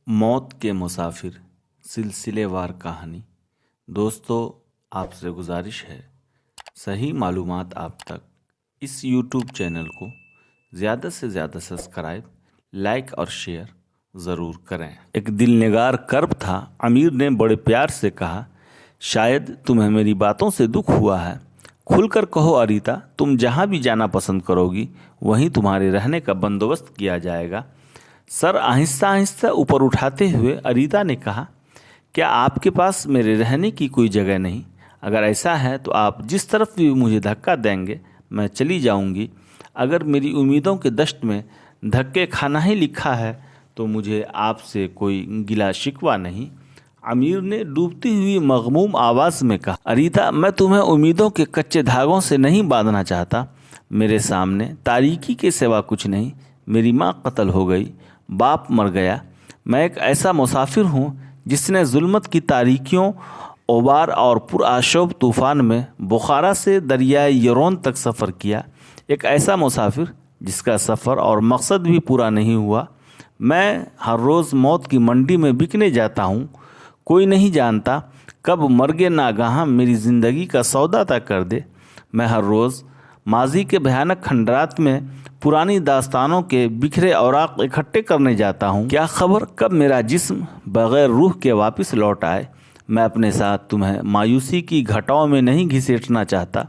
موت کے مسافر سلسلے وار کہانی۔ دوستو، آپ سے گزارش ہے صحیح معلومات آپ تک اس یوٹیوب چینل کو زیادہ سے زیادہ سبسکرائب، لائک اور شیئر ضرور کریں۔ ایک دل نگار کرب تھا۔ امیر نے بڑے پیار سے کہا، شاید تمہیں میری باتوں سے دکھ ہوا ہے۔ کھل کر کہو اریتا، تم جہاں بھی جانا پسند کرو گی وہیں تمہارے رہنے کا بندوبست کیا جائے گا۔ سر آہستہ آہستہ اوپر اٹھاتے ہوئے اریتا نے کہا، کیا آپ کے پاس میرے رہنے کی کوئی جگہ نہیں؟ اگر ایسا ہے تو آپ جس طرف بھی مجھے دھکا دیں گے میں چلی جاؤں گی۔ اگر میری امیدوں کے دشت میں دھکے کھانا ہی لکھا ہے تو مجھے آپ سے کوئی گلا شکوہ نہیں۔ امیر نے ڈوبتی ہوئی مغموم آواز میں کہا، اریتا، میں تمہیں امیدوں کے کچے دھاگوں سے نہیں باندھنا چاہتا۔ میرے سامنے تاریکی کے سوا کچھ نہیں۔ میری ماں قتل ہو گئی، باپ مر گیا۔ میں ایک ایسا مسافر ہوں جس نے ظلمت کی تاریکیوں، غبار اور پرآشوب طوفان میں بخارا سے دریائے یرون تک سفر کیا۔ ایک ایسا مسافر جس کا سفر اور مقصد بھی پورا نہیں ہوا۔ میں ہر روز موت کی منڈی میں بکنے جاتا ہوں۔ کوئی نہیں جانتا کب مرگ ناگہاں میری زندگی کا سودا طے کر دے۔ میں ہر روز ماضی کے بھیانک کھنڈرات میں پرانی داستانوں کے بکھرے اوراق اکٹھے کرنے جاتا ہوں۔ کیا خبر کب میرا جسم بغیر روح کے واپس لوٹ آئے۔ میں اپنے ساتھ تمہیں مایوسی کی گھٹاؤں میں نہیں گھسیٹنا چاہتا،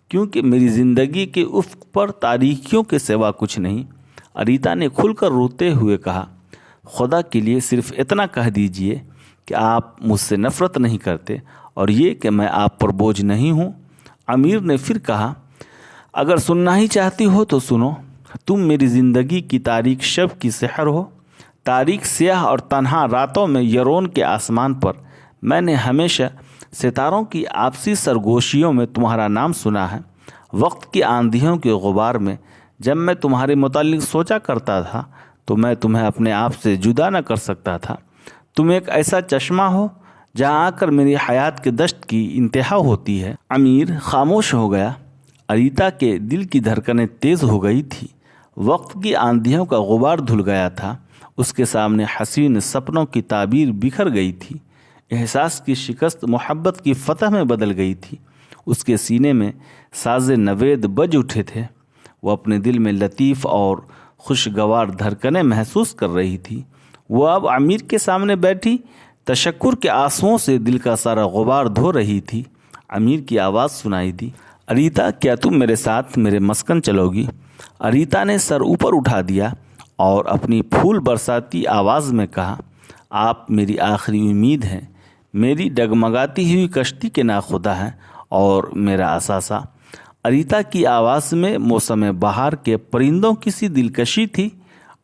کیونکہ میری زندگی کے افق پر تاریکیوں کے سوا کچھ نہیں۔ اریتا نے کھل کر روتے ہوئے کہا، خدا کے لیے صرف اتنا کہہ دیجئے کہ آپ مجھ سے نفرت نہیں کرتے اور یہ کہ میں آپ پر بوجھ نہیں ہوں۔ امیر نے پھر کہا، اگر سننا ہی چاہتی ہو تو سنو۔ تم میری زندگی کی تاریک شب کی سحر ہو۔ تاریک سیاہ اور تنہا راتوں میں یرون کے آسمان پر میں نے ہمیشہ ستاروں کی آپسی سرگوشیوں میں تمہارا نام سنا ہے۔ وقت کی آندھیوں کے غبار میں جب میں تمہارے متعلق سوچا کرتا تھا تو میں تمہیں اپنے آپ سے جدا نہ کر سکتا تھا۔ تم ایک ایسا چشمہ ہو جہاں آ کر میری حیات کے دشت کی انتہا ہوتی ہے۔ امیر خاموش ہو گیا۔ اریتا کے دل کی دھڑکنیں تیز ہو گئی تھی۔ وقت کی آندھیوں کا غبار دھل گیا تھا۔ اس کے سامنے حسین سپنوں کی تعبیر بکھر گئی تھی۔ احساس کی شکست محبت کی فتح میں بدل گئی تھی۔ اس کے سینے میں ساز نوید بج اٹھے تھے۔ وہ اپنے دل میں لطیف اور خوشگوار دھڑکنیں محسوس کر رہی تھی۔ وہ اب امیر کے سامنے بیٹھی تشکر کے آنسوؤں سے دل کا سارا غبار دھو رہی تھی۔ امیر کی آواز سنائی دی، اریتا، کیا تم میرے ساتھ میرے مسکن چلو گی؟ اریتا نے سر اوپر اٹھا دیا اور اپنی پھول برساتی آواز میں کہا، آپ میری آخری امید ہیں، میری ڈگمگاتی ہوئی کشتی کے ناخدا ہیں اور میرا اثاثہ۔ اریتا کی آواز میں موسم بہار کے پرندوں کی سی دلکشی تھی۔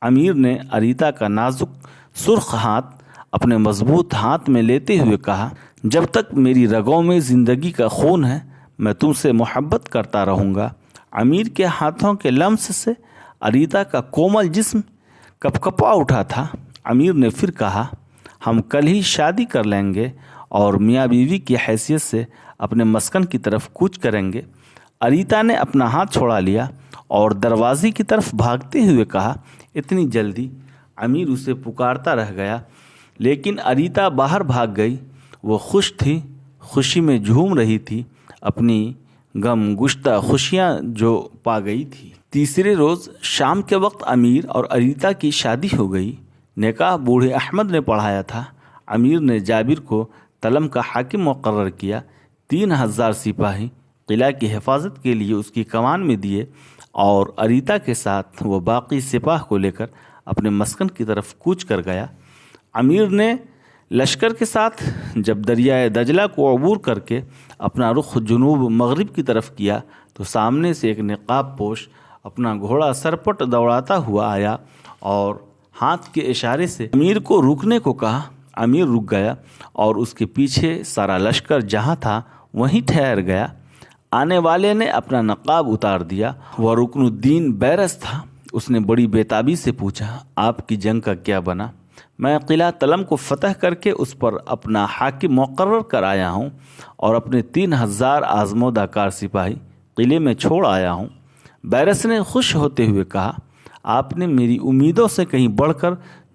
امیر نے اریتا کا نازک سرخ ہاتھ اپنے مضبوط ہاتھ میں لیتے ہوئے کہا، جب تک میری رگوں میں زندگی کا خون ہے میں تم سے محبت کرتا رہوں گا۔ امیر کے ہاتھوں کے لمس سے اریتا کا کومل جسم کپکپا اٹھا تھا۔ امیر نے پھر کہا، ہم کل ہی شادی کر لیں گے اور میاں بیوی کی حیثیت سے اپنے مسکن کی طرف کوچ کریں گے۔ اریتا نے اپنا ہاتھ چھوڑا لیا اور دروازے کی طرف بھاگتے ہوئے کہا، اتنی جلدی؟ امیر اسے پکارتا رہ گیا، لیکن اریتا باہر بھاگ گئی۔ وہ خوش تھی، خوشی میں جھوم رہی تھی، اپنی غم گشتہ خوشیاں جو پا گئی تھی۔ تیسرے روز شام کے وقت امیر اور اریتا کی شادی ہو گئی۔ نکاح بوڑھے احمد نے پڑھایا تھا۔ امیر نے جابر کو تلم کا حاکم مقرر کیا۔ 3000 سپاہی قلعہ کی حفاظت کے لیے اس کی کمان میں دیے اور اریتا کے ساتھ وہ باقی سپاہ کو لے کر اپنے مسکن کی طرف کوچ کر گیا۔ امیر نے لشکر کے ساتھ جب دریائے دجلہ کو عبور کر کے اپنا رخ جنوب مغرب کی طرف کیا تو سامنے سے ایک نقاب پوش اپنا گھوڑا سرپٹ دوڑاتا ہوا آیا اور ہاتھ کے اشارے سے امیر کو رکنے کو کہا۔ امیر رک گیا اور اس کے پیچھے سارا لشکر جہاں تھا وہیں ٹھہر گیا۔ آنے والے نے اپنا نقاب اتار دیا۔ وہ رکن الدین بیرس تھا۔ اس نے بڑی بےتابی سے پوچھا، آپ کی جنگ کا کیا بنا؟ میں قلعہ تلم کو فتح کر کے اس پر اپنا حاکم مقرر کر آیا ہوں اور اپنے 3000 آزمودہ کار سپاہی قلعے میں چھوڑ آیا ہوں۔ بیرس نے خوش ہوتے ہوئے کہا، آپ نے میری امیدوں سے کہیں بڑھ کر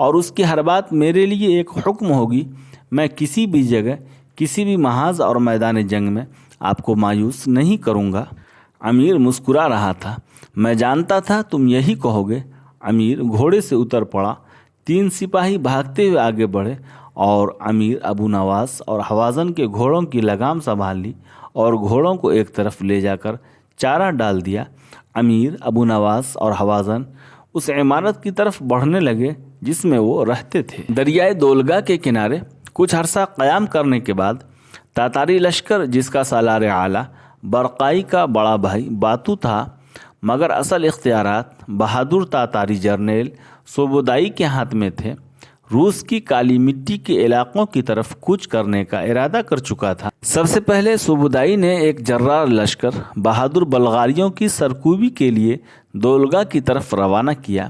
اور اس کی ہر بات میرے لیے ایک حکم ہوگی، میں کسی بھی جگہ کسی بھی محاذ اور میدان جنگ میں آپ کو مایوس نہیں کروں گا۔ امیر مسکرا رہا تھا۔ میں جانتا تھا تم یہی کہو گے۔ امیر گھوڑے سے اتر پڑا۔ 3 سپاہی بھاگتے ہوئے آگے بڑھے اور امیر ابو نواس اور حوازن کے گھوڑوں کی لگام سنبھال لی اور گھوڑوں کو ایک طرف لے جا کر چارہ ڈال دیا۔ امیر ابو نواس اور حوازن اس عمارت کی طرف بڑھنے لگے جس میں وہ رہتے تھے۔ دریائے دولگا کے کنارے کچھ عرصہ قیام کرنے کے بعد تاتاری لشکر، جس کا سالار اعلیٰ برقائی کا بڑا بھائی باتو تھا، مگر اصل اختیارات بہادر تاتاری جرنیل سوبودائی کے ہاتھ میں تھے، روس کی کالی مٹی کے علاقوں کی طرف کوچ کرنے کا ارادہ کر چکا تھا۔ سب سے پہلے سوبودائی نے ایک جرار لشکر بہادر بلغاریوں کی سرکوبی کے لیے دولگا کی طرف روانہ کیا۔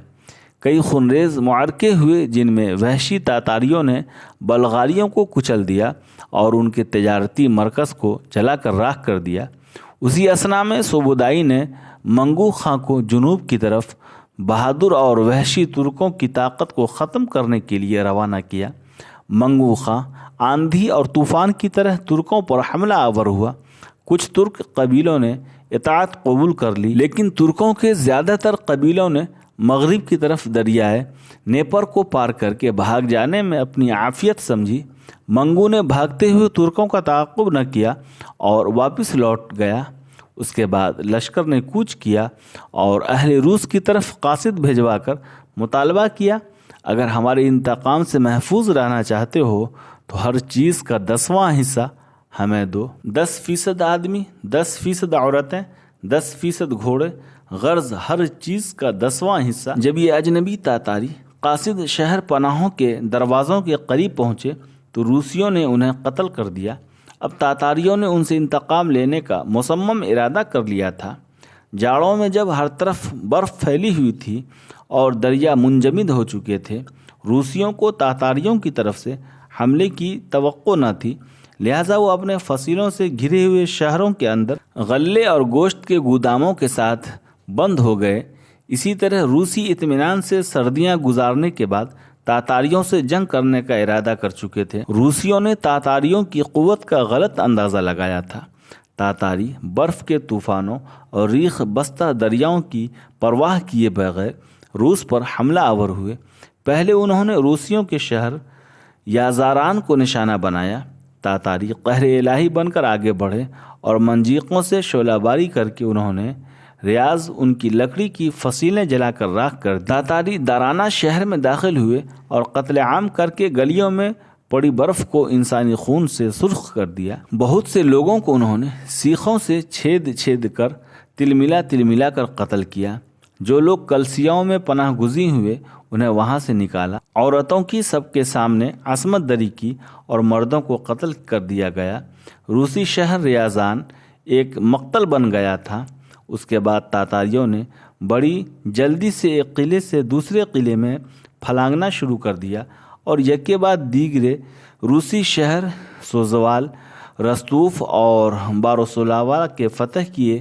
کئی خونریز معرکے ہوئے جن میں وحشی تاتاریوں نے بلغاریوں کو کچل دیا اور ان کے تجارتی مرکز کو جلا کر راکھ کر دیا۔ اسی اثنا میں سوبودائی نے منگو خاں کو جنوب کی طرف بہادر اور وحشی ترکوں کی طاقت کو ختم کرنے کے لیے روانہ کیا۔ منگو خاں آندھی اور طوفان کی طرح ترکوں پر حملہ آور ہوا۔ کچھ ترک قبیلوں نے اطاعت قبول کر لی، لیکن ترکوں کے زیادہ تر قبیلوں نے مغرب کی طرف دریائے نیپر کو پار کر کے بھاگ جانے میں اپنی عافیت سمجھی۔ منگو نے بھاگتے ہوئے ترکوں کا تعاقب نہ کیا اور واپس لوٹ گیا۔ اس کے بعد لشکر نے کوچ کیا اور اہل روس کی طرف قاصد بھیجوا کر مطالبہ کیا، اگر ہمارے انتقام سے محفوظ رہنا چاہتے ہو تو ہر چیز کا 10واں حصہ ہمیں دو۔ 10% آدمی، 10% عورتیں، 10% گھوڑے، غرض ہر چیز کا 10واں حصہ۔ جب یہ اجنبی تاتاری قاصد شہر پناہوں کے دروازوں کے قریب پہنچے تو روسیوں نے انہیں قتل کر دیا۔ اب تاتاریوں نے ان سے انتقام لینے کا مصمم ارادہ کر لیا تھا۔ جاڑوں میں جب ہر طرف برف پھیلی ہوئی تھی اور دریا منجمد ہو چکے تھے، روسیوں کو تاتاریوں کی طرف سے حملے کی توقع نہ تھی، لہٰذا وہ اپنے فصیلوں سے گھرے ہوئے شہروں کے اندر غلے اور گوشت کے گوداموں کے ساتھ بند ہو گئے۔ اسی طرح روسی اطمینان سے سردیاں گزارنے کے بعد تاتاریوں سے جنگ کرنے کا ارادہ کر چکے تھے۔ روسیوں نے تاتاریوں کی قوت کا غلط اندازہ لگایا تھا۔ تاتاری برف کے طوفانوں اور ریخ بستہ دریاؤں کی پرواہ کیے بغیر روس پر حملہ آور ہوئے۔ پہلے انہوں نے روسیوں کے شہر یازاران کو نشانہ بنایا۔ تاتاری قہر الہی بن کر آگے بڑھے اور منجیقوں سے شعلہ باری کر کے انہوں نے ریاض، ان کی لکڑی کی فصیلیں جلا کر راکھ کر دی۔ تاتاری دارانہ شہر میں داخل ہوئے اور قتل عام کر کے گلیوں میں پڑی برف کو انسانی خون سے سرخ کر دیا۔ بہت سے لوگوں کو انہوں نے سیخوں سے چھید چھید کر تلملا تلملا کر قتل کیا۔ جو لوگ کلسیاؤں میں پناہ گزین ہوئے انہیں وہاں سے نکالا۔ عورتوں کی سب کے سامنے عصمت دری کی اور مردوں کو قتل کر دیا گیا۔ روسی شہر ریاضان ایک مقتل بن گیا تھا۔ اس کے بعد تاتاریوں نے بڑی جلدی سے ایک قلعے سے دوسرے قلعے میں پھلانگنا شروع کر دیا اور یکے بعد دیگرے روسی شہر سوزوال، رستوف اور باروسلاوا کے فتح کیے،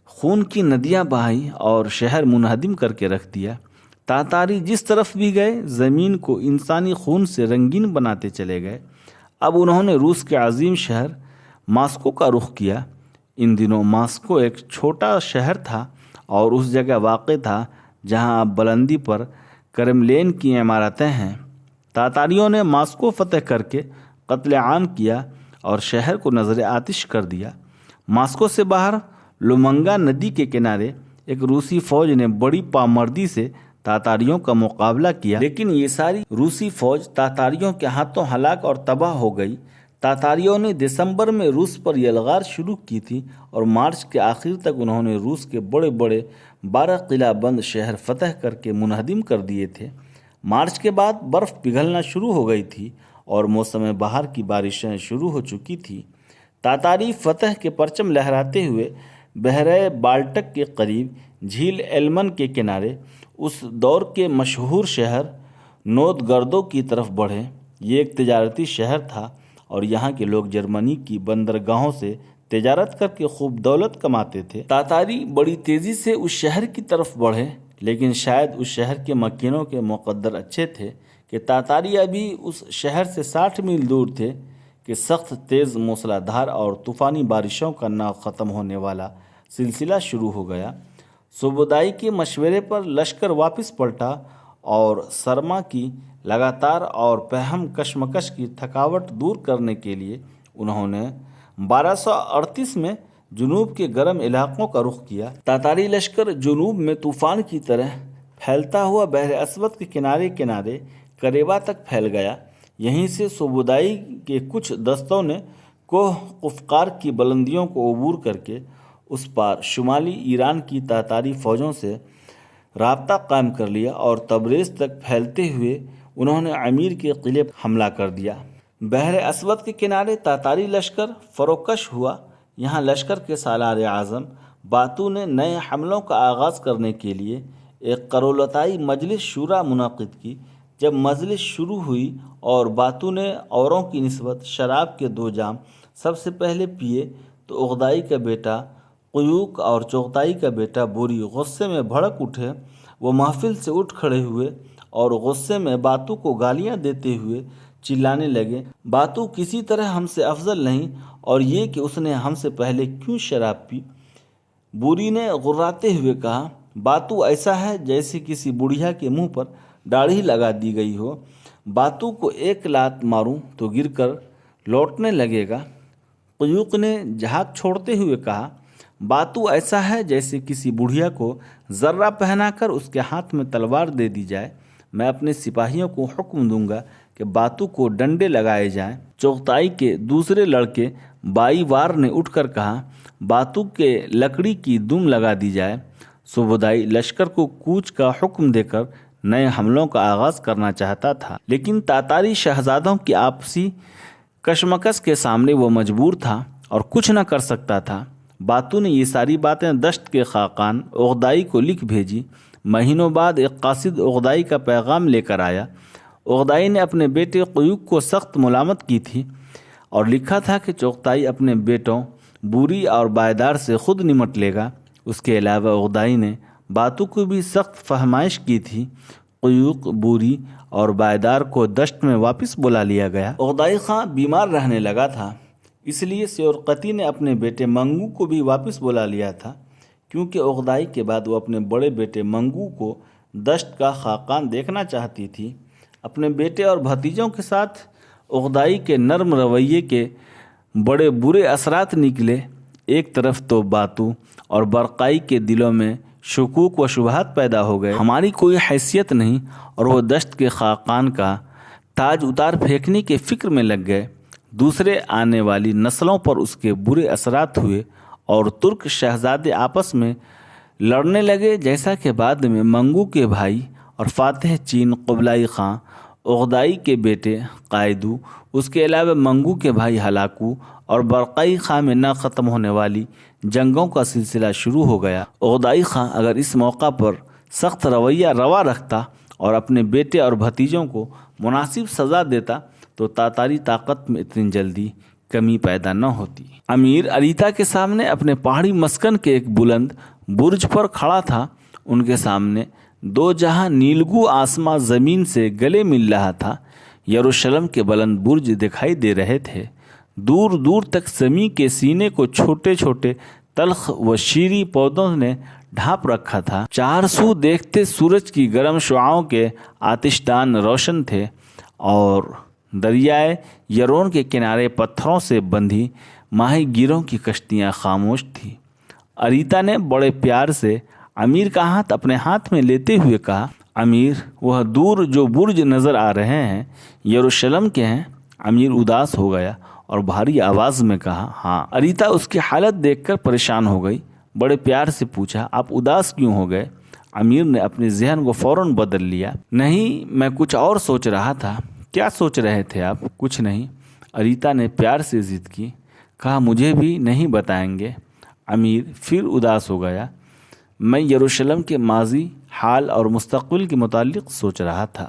خون کی ندیاں بہائیں اور شہر منہدم کر کے رکھ دیا۔ تاتاری جس طرف بھی گئے زمین کو انسانی خون سے رنگین بناتے چلے گئے۔ اب انہوں نے روس کے عظیم شہر ماسکو کا رخ کیا۔ ان دنوں ماسکو ایک چھوٹا شہر تھا اور اس جگہ واقع تھا جہاں اب بلندی پر کرملین کی عمارتیں ہیں۔ تاتاریوں نے ماسکو فتح کر کے قتل عام کیا اور شہر کو نظر آتش کر دیا۔ ماسکو سے باہر لومنگا ندی کے کنارے ایک روسی فوج نے بڑی پامردی سے تاتاریوں کا مقابلہ کیا، لیکن یہ ساری روسی فوج تاتاریوں کے ہاتھوں ہلاک اور تباہ ہو گئی۔ تاتاریوں نے دسمبر میں روس پر یلغار شروع کی تھی اور مارچ کے آخر تک انہوں نے روس کے بڑے بڑے 12 قلعہ بند شہر فتح کر کے منہدم کر دیے تھے۔ مارچ کے بعد برف پگھلنا شروع ہو گئی تھی اور موسم بہار کی بارشیں شروع ہو چکی تھی۔ تاتاری فتح کے پرچم لہراتے ہوئے بحیرہ بالٹک کے قریب جھیل ایلمن کے کنارے اس دور کے مشہور شہر نوت گردوں کی طرف بڑھے۔ یہ ایک تجارتی شہر تھا اور یہاں کے لوگ جرمنی کی بندرگاہوں سے تجارت کر کے خوب دولت کماتے تھے۔ تاتاری بڑی تیزی سے اس شہر کی طرف بڑھے۔ لیکن شاید اس شہر کے مکینوں کے مقدر اچھے تھے کہ تاتاری ابھی اس شہر سے 60 میل دور تھے کہ سخت تیز موسلا دھار اور طوفانی بارشوں کا نہ ختم ہونے والا سلسلہ شروع ہو گیا۔ سوبودائی کے مشورے پر لشکر واپس پلٹا اور سرما کی لگاتار اور پہم کشمکش کی تھکاوٹ دور کرنے کے لیے انہوں نے 1238 میں جنوب کے گرم علاقوں کا رخ کیا۔ تاتاری لشکر جنوب میں طوفان کی طرح پھیلتا ہوا بحر اسود کے کنارے کنارے کریبا تک پھیل گیا۔ یہیں سے سوبودائی کے کچھ دستوں نے کوہ قفقار کی بلندیوں کو عبور کر کے اس پار شمالی ایران کی تاتاری فوجوں سے رابطہ قائم کر لیا اور تبریز تک پھیلتے ہوئے انہوں نے امیر کے قلعے پر حملہ کر دیا۔ بحر اسود کے کنارے تاتاری لشکر فروکش ہوا۔ یہاں لشکر کے سالار اعظم باتو نے نئے حملوں کا آغاز کرنے کے لیے ایک قرولتائی مجلس شورا منعقد کی۔ جب مجلس شروع ہوئی اور باتو نے اوروں کی نسبت شراب کے 2 جام سب سے پہلے پیے تو اغدائی کا بیٹا قیوق اور چغتائی کا بیٹا بوری غصے میں بھڑک اٹھے۔ وہ محفل سے اٹھ کھڑے ہوئے اور غصے میں باتو کو گالیاں دیتے ہوئے چلانے لگے، باتو کسی طرح ہم سے افضل نہیں، اور یہ کہ اس نے ہم سے پہلے کیوں شراب پی؟ بوری نے غراتے ہوئے کہا، باتو ایسا ہے جیسے کسی بڑھیا کے منہ پر داڑھی لگا دی گئی ہو۔ باتو کو ایک لات ماروں تو گر کر لوٹنے لگے گا۔ قیوق نے جھاگ چھوڑتے ہوئے کہا، باتو ایسا ہے جیسے کسی بڑھیا کو ذرہ پہنا کر اس کے ہاتھ میں تلوار دے دی جائے۔ میں اپنے سپاہیوں کو حکم دوں گا کہ باتو کو ڈنڈے لگائے جائیں۔ چغتائی کے دوسرے لڑکے بائی وار نے اٹھ کر کہا، باتو کے لکڑی کی دم لگا دی جائے۔ سوبودائی لشکر کو کوچ کا حکم دے کر نئے حملوں کا آغاز کرنا چاہتا تھا، لیکن تاتاری شہزادوں کی آپسی کشمکش کے سامنے وہ مجبور تھا اور کچھ نہ کر سکتا تھا۔ باتو نے یہ ساری باتیں دشت کے خاقان اغدائی کو لکھ بھیجی۔ مہینوں بعد ایک قاصد اغدائی کا پیغام لے کر آیا۔ اغدائی نے اپنے بیٹے قیوق کو سخت ملامت کی تھی اور لکھا تھا کہ چغتائی اپنے بیٹوں بوری اور بائیدار سے خود نمٹ لے گا۔ اس کے علاوہ اغدائی نے باتو کو بھی سخت فہمائش کی تھی۔ قیوق، بوری اور بائیدار کو دشت میں واپس بلا لیا گیا۔ اغدائی خاں بیمار رہنے لگا تھا، اس لیے سیورقتی نے اپنے بیٹے منگو کو بھی واپس بلا لیا تھا، کیونکہ اغدائی کے بعد وہ اپنے بڑے بیٹے منگو کو دشت کا خاقان دیکھنا چاہتی تھی۔ اپنے بیٹے اور بھتیجوں کے ساتھ اغدائی کے نرم رویے کے بڑے برے اثرات نکلے۔ ایک طرف تو باتو اور برقائی کے دلوں میں شکوک و شبہات پیدا ہو گئے، ہماری کوئی حیثیت نہیں، اور وہ دشت کے خاقان کا تاج اتار پھینکنے کے فکر میں لگ گئے۔ دوسرے آنے والی نسلوں پر اس کے برے اثرات ہوئے اور ترک شہزادے آپس میں لڑنے لگے، جیسا کہ بعد میں منگو کے بھائی اور فاتح چین قبلائی خاں اغدائی کے بیٹے قائدو، اس کے علاوہ منگو کے بھائی ہلاکو اور برقائی خاں میں نہ ختم ہونے والی جنگوں کا سلسلہ شروع ہو گیا۔ اغدائی خاں اگر اس موقع پر سخت رویہ روا رکھتا اور اپنے بیٹے اور بھتیجوں کو مناسب سزا دیتا تو تاتاری طاقت میں اتنی جلدی کمی پیدا نہ ہوتی۔ امیر اریتا کے سامنے اپنے پہاڑی مسکن کے ایک بلند برج پر کھڑا تھا۔ ان کے سامنے 2 جہاں نیلگو آسماں زمین سے گلے مل رہا تھا۔ یروشلم کے بلند برج دکھائی دے رہے تھے۔ دور دور تک زمین کے سینے کو چھوٹے چھوٹے تلخ و شیریں پودوں نے ڈھانپ رکھا تھا۔ 4 سو دیکھتے سورج کی گرم شعاؤں کے آتشدان روشن تھے اور دریائے یرون کے کنارے پتھروں سے بندھی ماہی گیروں کی کشتیاں خاموش تھیں۔ اریتا نے بڑے پیار سے امیر کا ہاتھ اپنے ہاتھ میں لیتے ہوئے کہا، امیر، وہ دور جو برج نظر آ رہے ہیں یروشلم کے ہیں؟ امیر اداس ہو گیا اور بھاری آواز میں کہا، ہاں۔ اریتا اس کی حالت دیکھ کر پریشان ہو گئی، بڑے پیار سے پوچھا، آپ اداس کیوں ہو گئے؟ امیر نے اپنے ذہن کو فوراً بدل لیا، نہیں، میں کچھ اور سوچ رہا تھا۔ کیا سوچ رہے تھے آپ؟ کچھ نہیں۔ اریتا نے پیار سے ضد کی، کہا، مجھے بھی نہیں بتائیں گے؟ امیر پھر اداس ہو گیا، میں یروشلم کے ماضی، حال اور مستقبل کے متعلق سوچ رہا تھا۔